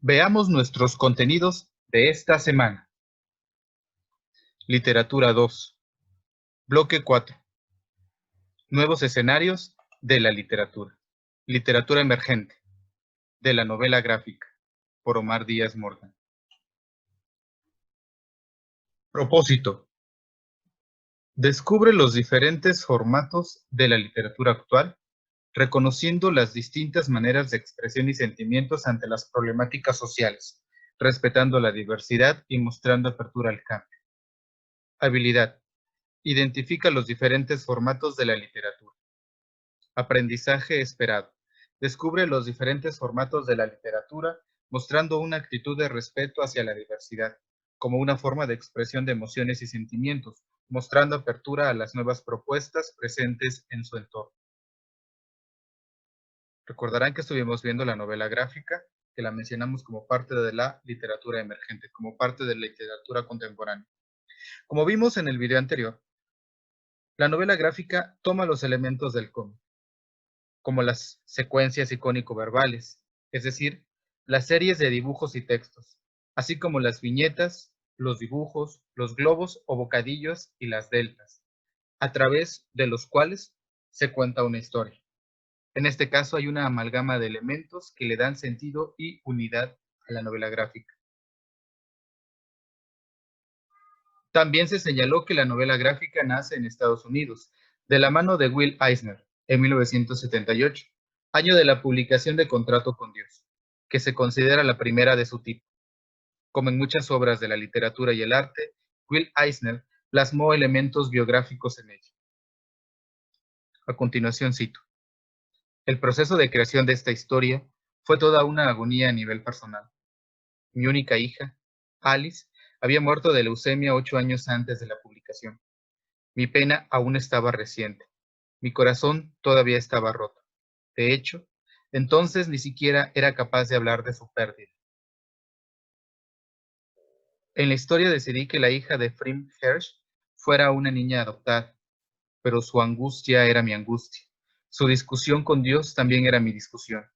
Veamos nuestros contenidos de esta semana. Literatura 2. Bloque 4. Nuevos escenarios de la literatura. Literatura emergente. De la novela gráfica. Por Omar Díaz Morgan. Propósito. Descubre los diferentes formatos de la literatura actual, reconociendo las distintas maneras de expresión y sentimientos ante las problemáticas sociales, respetando la diversidad y mostrando apertura al cambio. Habilidad. Identifica los diferentes formatos de la literatura. Aprendizaje esperado. Descubre los diferentes formatos de la literatura, mostrando una actitud de respeto hacia la diversidad, como una forma de expresión de emociones y sentimientos, mostrando apertura a las nuevas propuestas presentes en su entorno. Recordarán que estuvimos viendo la novela gráfica, que la mencionamos como parte de la literatura emergente, como parte de la literatura contemporánea. Como vimos en el video anterior, la novela gráfica toma los elementos del cómic, como las secuencias icónico-verbales, es decir, las series de dibujos y textos, así como las viñetas, los dibujos, los globos o bocadillos y las deltas, a través de los cuales se cuenta una historia. En este caso hay una amalgama de elementos que le dan sentido y unidad a la novela gráfica. También se señaló que la novela gráfica nace en Estados Unidos, de la mano de Will Eisner, en 1978, año de la publicación de Contrato con Dios, que se considera la primera de su tipo. Como en muchas obras de la literatura y el arte, Will Eisner plasmó elementos biográficos en ella. A continuación cito: el proceso de creación de esta historia fue toda una agonía a nivel personal. Mi única hija, Alice, había muerto de leucemia 8 años antes de la publicación. Mi pena aún estaba reciente. Mi corazón todavía estaba roto. De hecho, entonces ni siquiera era capaz de hablar de su pérdida. En la historia decidí que la hija de Frim Hersh fuera una niña adoptada, pero su angustia era mi angustia. Su discusión con Dios también era mi discusión.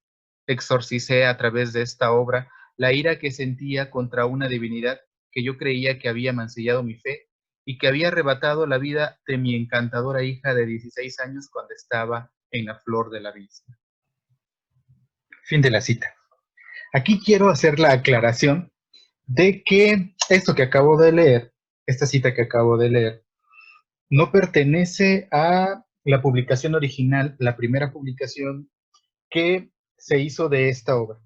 Exorcicé a través de esta obra la ira que sentía contra una divinidad que yo creía que había mancillado mi fe y que había arrebatado la vida de mi encantadora hija de 16 años cuando estaba en la flor de la vida. Fin de la cita. Aquí quiero hacer la aclaración de que esto que acabo de leer, esta cita que acabo de leer, no pertenece a la publicación original, la primera publicación que se hizo de esta obra,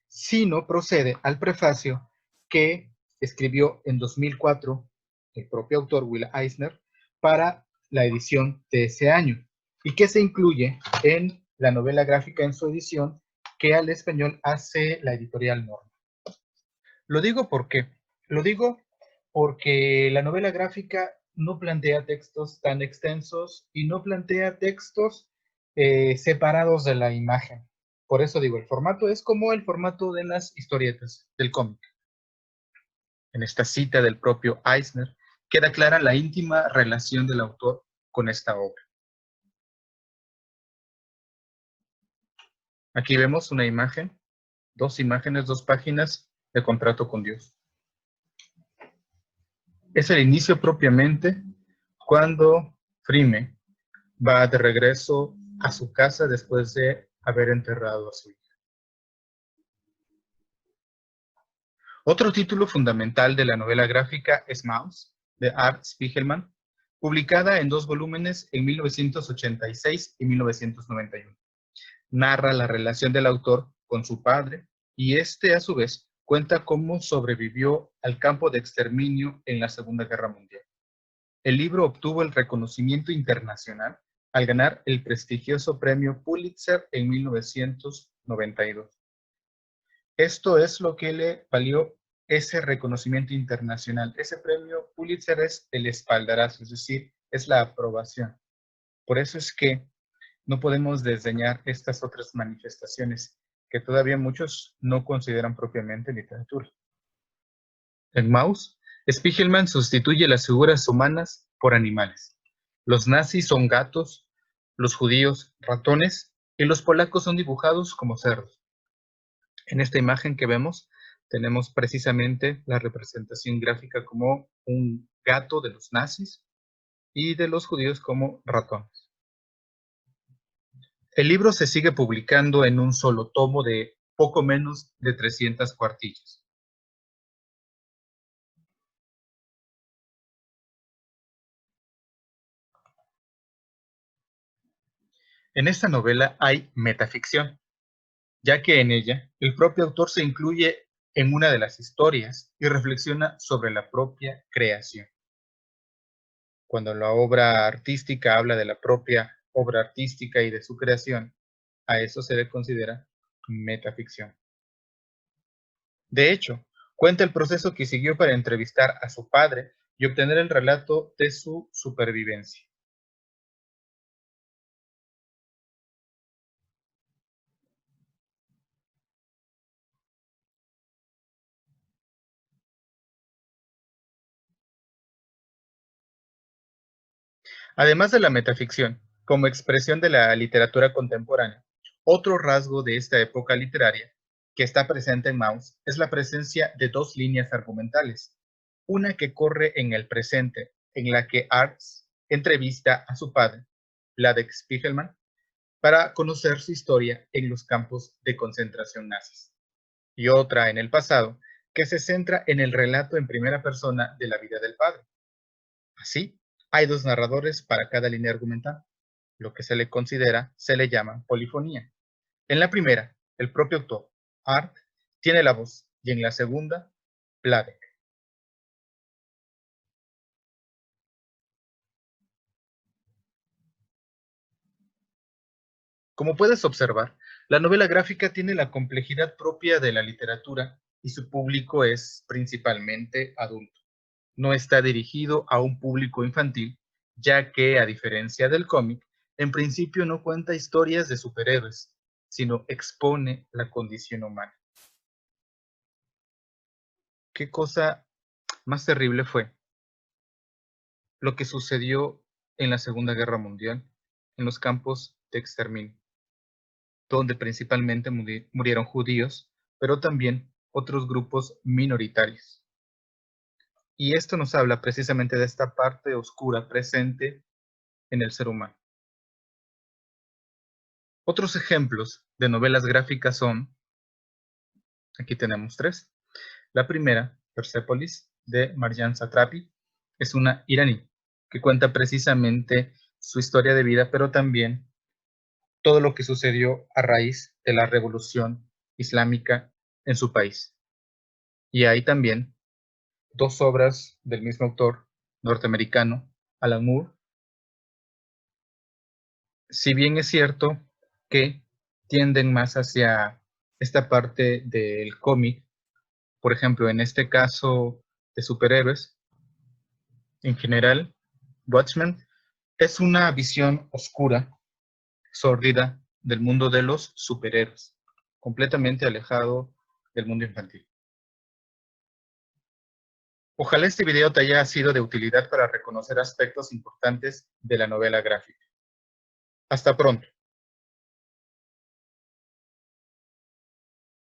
sino procede al prefacio que escribió en 2004 el propio autor Will Eisner para la edición de ese año y que se incluye en la novela gráfica en su edición que al español hace la editorial Norma. Lo digo porque la novela gráfica no plantea textos tan extensos y no plantea textos separados de la imagen. Por eso digo, el formato es como el formato de las historietas del cómic. En esta cita del propio Eisner queda clara la íntima relación del autor con esta obra. Aquí vemos una imagen, dos imágenes, 2 páginas de Contrato con Dios. Es el inicio propiamente cuando Frime va de regreso a su casa después de haber enterrado a su hija. Otro título fundamental de la novela gráfica es Maus, de Art Spiegelman, publicada en 2 volúmenes en 1986 y 1991. Narra la relación del autor con su padre y este, a su vez, cuenta cómo sobrevivió al campo de exterminio en la Segunda Guerra Mundial. El libro obtuvo el reconocimiento internacional al ganar el prestigioso premio Pulitzer en 1992. Esto es lo que le valió ese reconocimiento internacional. Ese premio Pulitzer es el espaldarazo, es decir, es la aprobación. Por eso es que no podemos desdeñar estas otras manifestaciones que todavía muchos no consideran propiamente literatura. En Maus, Spiegelman sustituye las figuras humanas por animales. Los nazis son gatos, los judíos ratones y los polacos son dibujados como cerdos. En esta imagen que vemos, tenemos precisamente la representación gráfica como un gato de los nazis y de los judíos como ratones. El libro se sigue publicando en un solo tomo de poco menos de 300 cuartillas. En esta novela hay metaficción, ya que en ella el propio autor se incluye en una de las historias y reflexiona sobre la propia creación. Cuando la obra artística habla de la propia obra artística y de su creación, a eso se le considera metaficción. De hecho, cuenta el proceso que siguió para entrevistar a su padre y obtener el relato de su supervivencia. Además de la metaficción, como expresión de la literatura contemporánea, otro rasgo de esta época literaria que está presente en Maus es la presencia de dos líneas argumentales. Una que corre en el presente, en la que Arts entrevista a su padre, Vladek Spiegelman, para conocer su historia en los campos de concentración nazis. Y otra en el pasado, que se centra en el relato en primera persona de la vida del padre. Así, hay dos narradores para cada línea argumental. Lo que se le llama polifonía. En la primera, el propio autor, Art, tiene la voz, y en la segunda, Vladek. Como puedes observar, la novela gráfica tiene la complejidad propia de la literatura y su público es principalmente adulto. No está dirigido a un público infantil, ya que, a diferencia del cómic, en principio no cuenta historias de superhéroes, sino expone la condición humana. ¿Qué cosa más terrible fue lo que sucedió en la Segunda Guerra Mundial, en los campos de exterminio, donde principalmente murieron judíos, pero también otros grupos minoritarios? Y esto nos habla precisamente de esta parte oscura presente en el ser humano. Otros ejemplos de novelas gráficas son, aquí tenemos tres. La primera, Persepolis, de Marjan Satrapi, es una iraní que cuenta precisamente su historia de vida, pero también todo lo que sucedió a raíz de la revolución islámica en su país. Y hay también dos obras del mismo autor norteamericano, Alan Moore. Si bien es cierto que tienden más hacia esta parte del cómic, por ejemplo, en este caso de superhéroes, en general, Watchmen es una visión oscura, sórdida del mundo de los superhéroes, completamente alejado del mundo infantil. Ojalá este video te haya sido de utilidad para reconocer aspectos importantes de la novela gráfica. Hasta pronto.